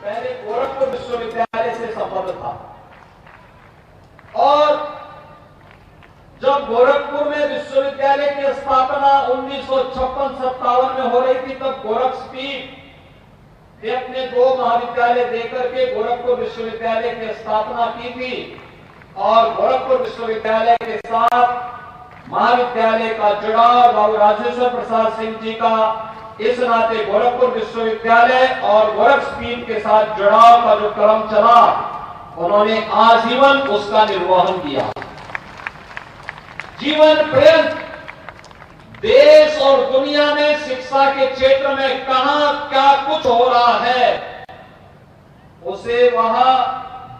पहले गोरखपुर विश्वविद्यालय से संबंध था और जब गोरखपुर में विश्वविद्यालय की स्थापना 1956-57 में हो रही थी, तब गोरखपीठ ने अपने 2 महाविद्यालय देकर के गोरखपुर विश्वविद्यालय की स्थापना की थी और गोरखपुर विश्वविद्यालय के साथ महाविद्यालय का जुड़ाव बाबू राजेश्वर प्रसाद सिंह जी का इस नाते गोरखपुर विश्वविद्यालय और गोरखपीठ के साथ जुड़ाव का जो क्रम चला, उन्होंने आजीवन उसका निर्वहन किया। जीवन पर्यंत देश और दुनिया में शिक्षा के क्षेत्र में कहां क्या कुछ हो रहा है, उसे वहां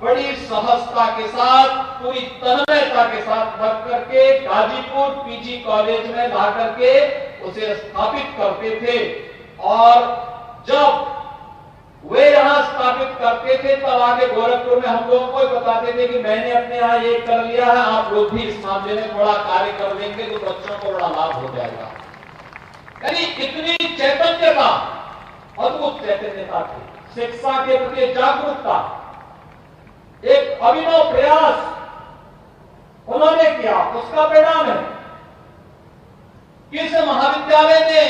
बड़ी सहजता के साथ, पूरी तन्मयता के साथ रख करके गाजीपुर पीजी कॉलेज में ला करके उसे स्थापित करते थे। और जब वे यहां स्थापित करते थे, तब आगे गोरखपुर में हम लोगों को बताते थे कि मैंने अपने यहां ये कर लिया है, आप लोग भी इस मामले में बड़ा कार्य कर देंगे तो बच्चों को बड़ा लाभ हो जाएगा। यानी इतनी चैतन्यता, अद्भुत चैतन्यता थी, शिक्षा के प्रति जागरूकता, एक अभिनव प्रयास उन्होंने किया। उसका परिणाम है कि इस महाविद्यालय ने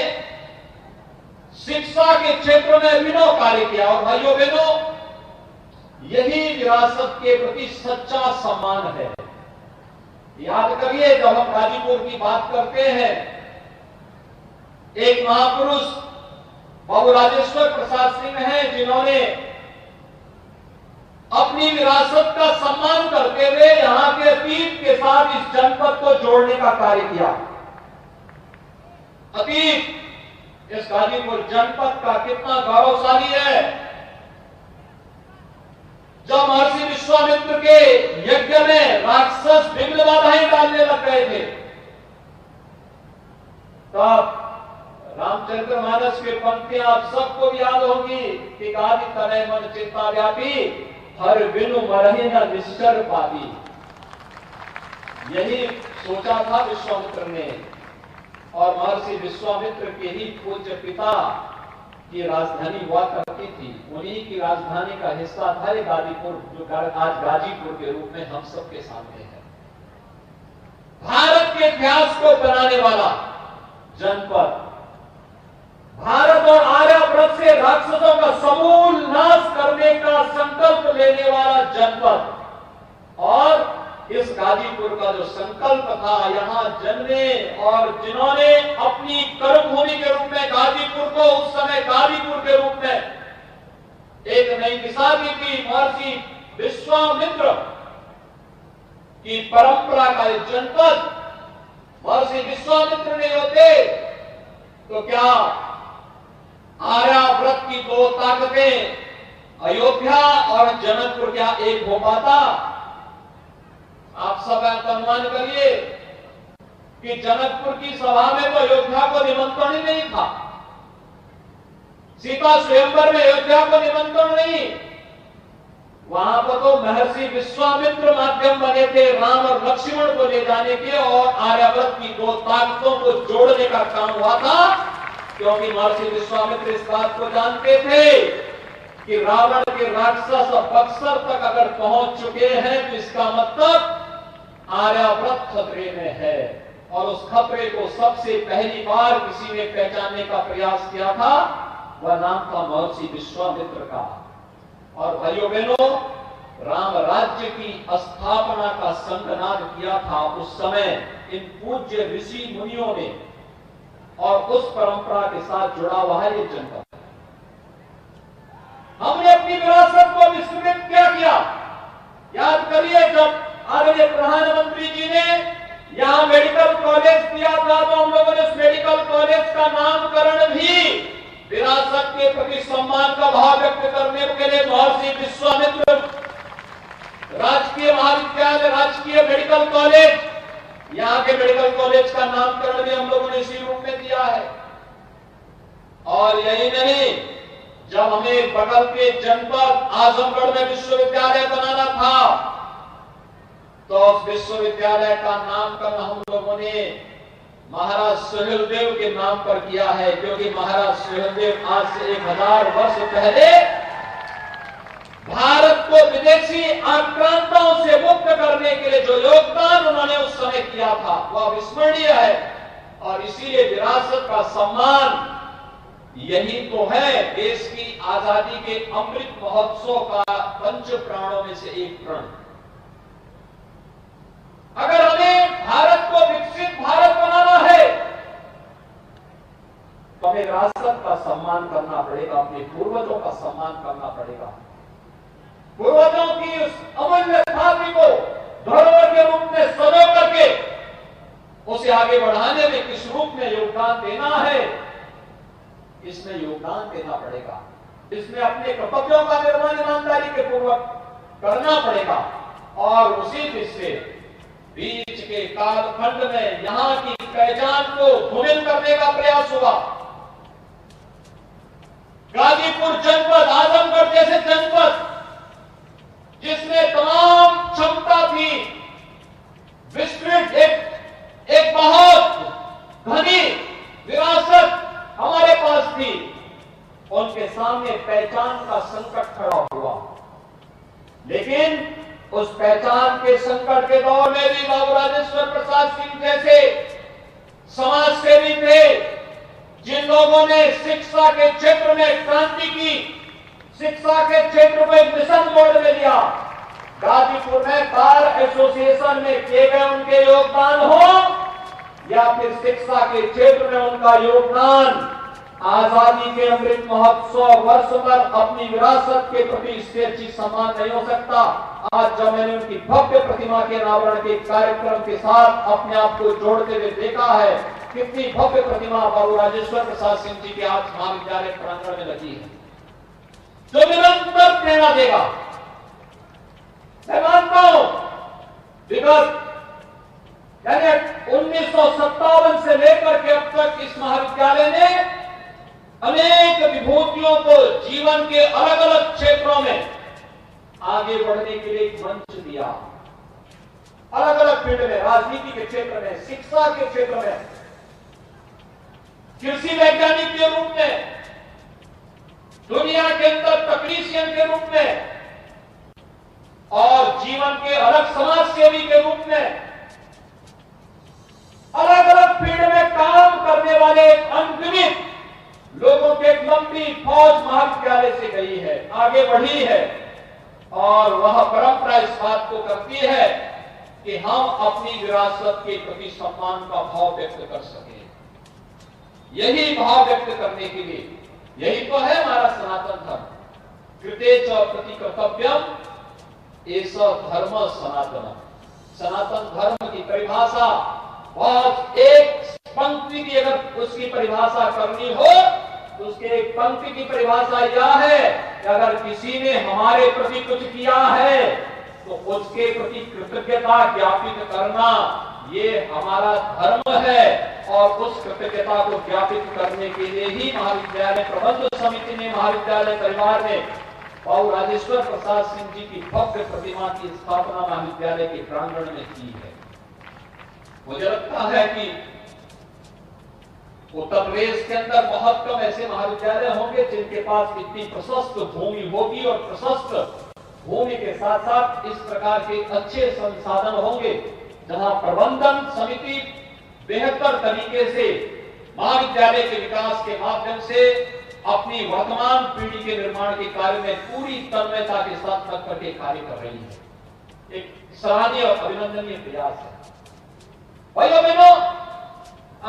शिक्षा के क्षेत्र में अभिनव कार्य किया। और भाइयों बहनों, यही विरासत के प्रति सच्चा सम्मान है। याद करिए, जब हम गाजीपुर की बात करते हैं, एक महापुरुष बाबू राजेश्वर प्रसाद सिंह हैं, जिन्होंने अपनी विरासत का सम्मान करते हुए यहां के अतीत के साथ इस जनपद को जोड़ने का कार्य किया। अतीत इस गाजीपुर जनपद का कितना गौरवशाली है। जब महर्षि विश्वामित्र के यज्ञ में राक्षस विघ्न बाधाएं डालने लग गए थे, तब रामचरितमानस की पंक्तियां आप सबको भी याद होंगी कि गादि तनय मन चित्ता व्यापी, हर बिनु मरहि न निश्चर पाती। यही सोचा था विश्वामित्र ने, और महर्षि विश्वामित्र के ही पूज्य पिता की राजधानी हुआ करती थी, उन्हीं की राजधानी का हिस्सा था ये गाजीपुर, जो आज गाजीपुर के रूप में हम सबके सामने है। भारत के इतिहास को बनाने वाला जनपद, भारत और आर्यावर्त से राक्षसों का समूल नाश करने का संकल्प लेने वाला जनपद, और इस गाजीपुर का जो संकल्प था, यहां जन्मे और जिन्होंने अपनी कर्मभूमि के रूप में गाजीपुर को उस समय गाजीपुर के रूप में एक नई दिशा दी थी, महर्षि विश्वामित्र की परंपरा का ये जनपद महर्षि विश्वामित्र नहीं होते तो क्या आर्यावर्त की 2 ताकतें अयोध्या और जनकपुर क्या एक हो पाता? आप सब अनुमान करिए कि जनकपुर की सभा में तो अयोध्या को निमंत्रण ही नहीं था, सीता स्वयंवर में अयोध्या को निमंत्रण नहीं, वहां पर तो महर्षि विश्वामित्र माध्यम बने थे राम और लक्ष्मण को ले जाने के, और आर्यावर्त की 2 ताकतों को जोड़ने का काम हुआ था। क्योंकि महर्षि विश्वामित्र इस बात को जानते थे कि रावण के राक्षस बक्सर तक अगर पहुंच चुके हैं तो इसका मतलब आर्यावर्त खतरे में है, और उस खतरे को सबसे पहली बार किसी ने पहचानने का प्रयास किया था, वह नाम था महर्षि विश्वामित्र का। और भाइयों बहनों, राम राज्य की स्थापना का संगनाद किया था उस समय इन पूज्य ऋषि मुनियों ने, और उस परंपरा के साथ जुड़ा हुआ है ये जनपद। हमने अपनी विरासत को विस्मृत क्या किया? याद करिए, जब आदरणीय प्रधानमंत्री जी ने यहां मेडिकल कॉलेज दिया था, तो हम लोगों ने उस मेडिकल कॉलेज का नामकरण भी विरासत के प्रति सम्मान का भाव व्यक्त करने के लिए महर्षि विश्वामित्र राजकीय महाविद्यालय, राजकीय मेडिकल कॉलेज, यहाँ के मेडिकल कॉलेज का नामकरण भी हम लोगों ने इसी रूप में दिया है। और यही नहीं, जब हमें बगल के जनपद आजमगढ़ में विश्वविद्यालय बनाना था, तो उस विश्वविद्यालय का नामकरण हम लोगों ने महाराज सुहेलदेव के नाम पर किया है, क्योंकि महाराज सुहेलदेव आज से 1000 वर्ष पहले विदेशी आक्रांताओं से मुक्त करने के लिए जो योगदान उन्होंने उस समय किया था वह अविस्मरणीय है। और इसीलिए विरासत का सम्मान यही तो है देश की आजादी के अमृत महोत्सव का पंच प्राणों में से एक प्रण। अगर हमें भारत को विकसित भारत बनाना है तो हमें विरासत का सम्मान करना पड़ेगा, अपने पूर्वजों का सम्मान करना पड़ेगा। पूर्वजों की उस अमूल्य छाती को धरोहर के रूप में सजो करके उसे आगे बढ़ाने में किस रूप में योगदान देना है, इसमें योगदान देना पड़ेगा। इसमें अपने कर्तव्यों का निर्वहन ईमानदारी के पूर्वक करना पड़ेगा। और उसी से बीच के कालखंड में यहां की पहचान को धूमिल करने का प्रयास हुआ। गाजीपुर जनपद, आजमगढ़ जैसे जनपद जिसमें तमाम क्षमता थी, विस्तृत एक बहुत घनी विरासत हमारे पास थी, उनके सामने पहचान का संकट खड़ा हुआ। लेकिन उस पहचान के संकट के दौर में भी बाबू राजेश्वर प्रसाद सिंह जैसे समाज सेवी थे, जिन लोगों ने शिक्षा के क्षेत्र में क्रांति की, शिक्षा के क्षेत्र को एक मिशन मोड में लिया। गाजीपुर में बार एसोसिएशन में किए गए उनके योगदान हो या फिर शिक्षा के क्षेत्र में उनका योगदान आजादी के अमृत महोत्सव वर्ष पर अपनी विरासत के प्रति इससे अच्छी सम्मान नहीं हो सकता। आज जब मैंने उनकी भव्य प्रतिमा के अनावरण के कार्यक्रम के साथ अपने आप को जोड़ते हुए देखा है, कितनी भव्य प्रतिमा बाबू राजेश्वर प्रसाद सिंह जी के आज महाविद्यालय प्रांगण में लगी है, जो निरंतर प्रेरणा देगा। मैं मानता हूं विगत यानी 1957 से लेकर के अब तक इस महाविद्यालय ने अनेक विभूतियों को जीवन के अलग अलग क्षेत्रों में आगे बढ़ने के लिए एक मंच दिया। अलग अलग फील्ड में, राजनीति के क्षेत्र में, शिक्षा के क्षेत्र में, कृषि वैज्ञानिक के रूप में, दुनिया के अंदर तकनीशियन के रूप में और जीवन के अलग समाज सेवी के रूप में अलग अलग फील्ड में काम करने वाले अनगिनत लोगों की एक लंबी फौज महाविद्यालय से गई है, आगे बढ़ी है। और वह परंपरा इस बात को करती है कि हम अपनी विरासत के प्रति सम्मान का भाव व्यक्त कर सकें। यही भाव व्यक्त करने के लिए यही तो है हमारा सनातन धर्म। कृतेच प्रति कर्तव्यम एष धर्म सनातन। सनातन धर्म की परिभाषा बहुत, एक पंक्ति की अगर उसकी परिभाषा करनी हो तो उसके एक पंक्ति की परिभाषा यह है कि अगर किसी ने हमारे प्रति कुछ किया है तो उसके प्रति कृतज्ञता ज्ञापित करना ये हमारा धर्म है। और उस कृतज्ञता को ज्ञापित करने के लिए ही महाविद्यालय प्रबंध समिति ने, महाविद्यालय परिवार ने बाबू राजेश्वर प्रसाद सिंह जी की भव्य प्रतिमा की स्थापना महाविद्यालय के प्रांगण में की है। मुझे लगता है कि उत्तर प्रदेश के अंदर बहुत कम ऐसे महाविद्यालय होंगे जिनके पास इतनी प्रशस्त भूमि होगी और प्रशस्त भूमि के साथ साथ इस प्रकार के अच्छे संसाधन होंगे जहां प्रबंधन समिति बेहतर तरीके से महाविद्यालय के विकास के माध्यम से अपनी वर्तमान पीढ़ी के निर्माण के कार्य में पूरी तन्मयता के साथ लग करके कार्य कर रही है। एक सराहनीय और अभिनंदनीय प्रयास है। भाइयों बहनों,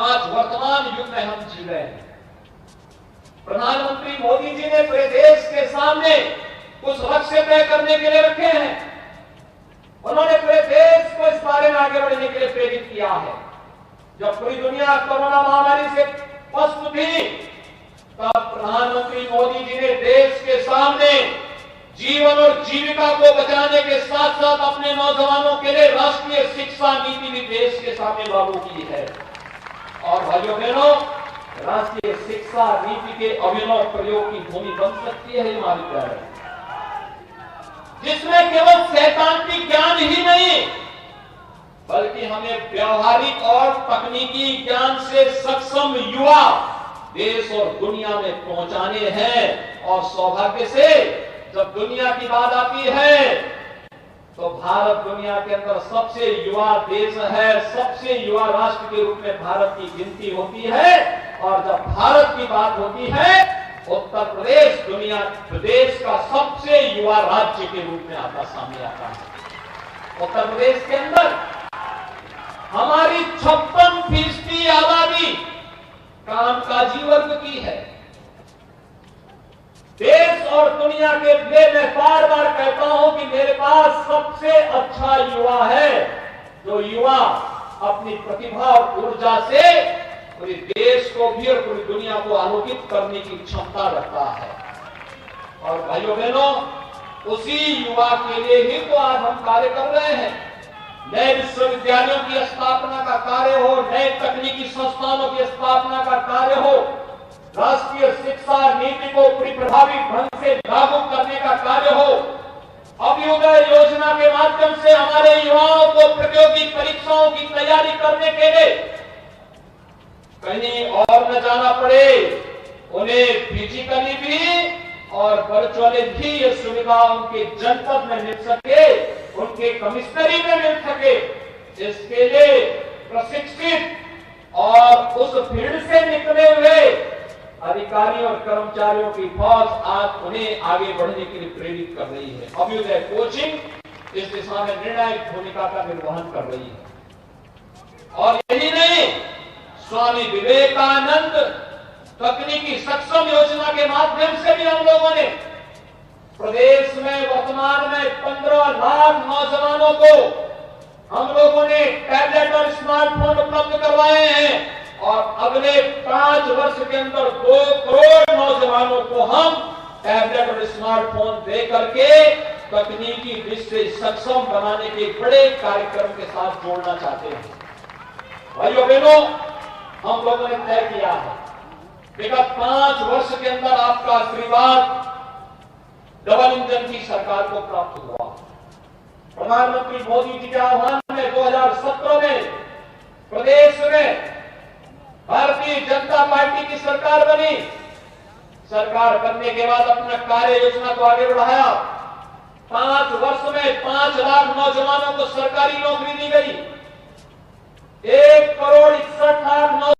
आज वर्तमान युग में हम जी रहे हैं। प्रधानमंत्री मोदी जी ने पूरे देश के सामने कुछ लक्ष्य तय करने के लिए रखे हैं। उन्होंने पूरे देश को इस बारे में आगे बढ़ने के लिए प्रेरित किया है। जब पूरी दुनिया कोरोना महामारी से पस्त थी तब प्रधानमंत्री मोदी जी ने देश के सामने जीवन और जीविका को बचाने के साथ साथ अपने नौजवानों के लिए राष्ट्रीय शिक्षा नीति भी देश के सामने लागू की है। और भाइयों बहनों, राष्ट्रीय शिक्षा नीति के अभिनव प्रयोग की भूमि बन सकती है महाविद्यालय, जिसमें केवल सैद्धांतिक ज्ञान ही नहीं बल्कि हमें व्यवहारिक और तकनीकी ज्ञान से सक्षम युवा देश और दुनिया में पहुंचाने हैं। और सौभाग्य से जब दुनिया की बात आती है तो भारत दुनिया के अंदर सबसे युवा देश है, सबसे युवा राष्ट्र के रूप में भारत की गिनती होती है। और जब भारत की बात होती है, उत्तर प्रदेश दुनिया देश का सबसे युवा राज्य के रूप में सामने आता है। उत्तर प्रदेश के अंदर हमारी 56% आबादी कामकाजी वर्ग की है। देश और दुनिया के लिए मैं बार बार कहता हूं कि मेरे पास सबसे अच्छा युवा है, जो युवा अपनी प्रतिभा और ऊर्जा से पूरे देश को भी और पूरी दुनिया को आलोकित करने की क्षमता रखता है। और भाइयों बहनों, उसी युवा के लिए ही तो आज हम कार्य कर रहे हैं। नए विश्वविद्यालयों की स्थापना का कार्य हो, नए तकनीकी संस्थानों की स्थापना का कार्य हो, राष्ट्रीय शिक्षा नीति को पूरी प्रभावी ढंग से लागू करने का कार्य हो, अभ्युदय योजना के माध्यम से हमारे युवाओं को प्रतियोगी परीक्षाओं की तैयारी करने के लिए कहीं और न जाना पड़े, उन्हें फिजिकली भी और वर्चुअली भी ये सुविधा उनके जनपद में मिल सके, उनके कमिश्नरी में मिल सके। इसके लिए प्रशिक्षित और उस भीड़ से निकले हुए अधिकारियों और कर्मचारियों की फौज आज उन्हें आगे बढ़ने के लिए प्रेरित कर रही है। अभ्युदय कोचिंग इस दिशा में निर्णायक भूमिका का निर्वहन कर रही है। और यही नहीं, स्वामी विवेकानंद तकनीकी सक्षम योजना के माध्यम से भी हम लोगों ने प्रदेश में वर्तमान में 15 लाख नौजवानों को हम लोगों ने टैबलेट और स्मार्टफोन उपलब्ध करवाए हैं। और अगले 5 वर्ष के अंदर 2 करोड़ नौजवानों को हम टैबलेट और स्मार्टफोन दे करके तकनीकी दृष्टि से सक्षम बनाने के बड़े कार्यक्रम के साथ जोड़ना चाहते हैं। भाइयों बहनों, हम लोगों ने तय किया है विगत 5 वर्ष के अंदर आपका आशीर्वाद डबल इंजन की सरकार को प्राप्त हुआ। प्रधानमंत्री मोदी जी के आह्वान में 2017 में प्रदेश में भारतीय जनता पार्टी की सरकार बनी। सरकार बनने के बाद अपना कार्य योजना को आगे बढ़ाया। 5 वर्ष में 5 लाख नौजवानों को सरकारी नौकरी दी गई। 1 करोड़ 61 लाख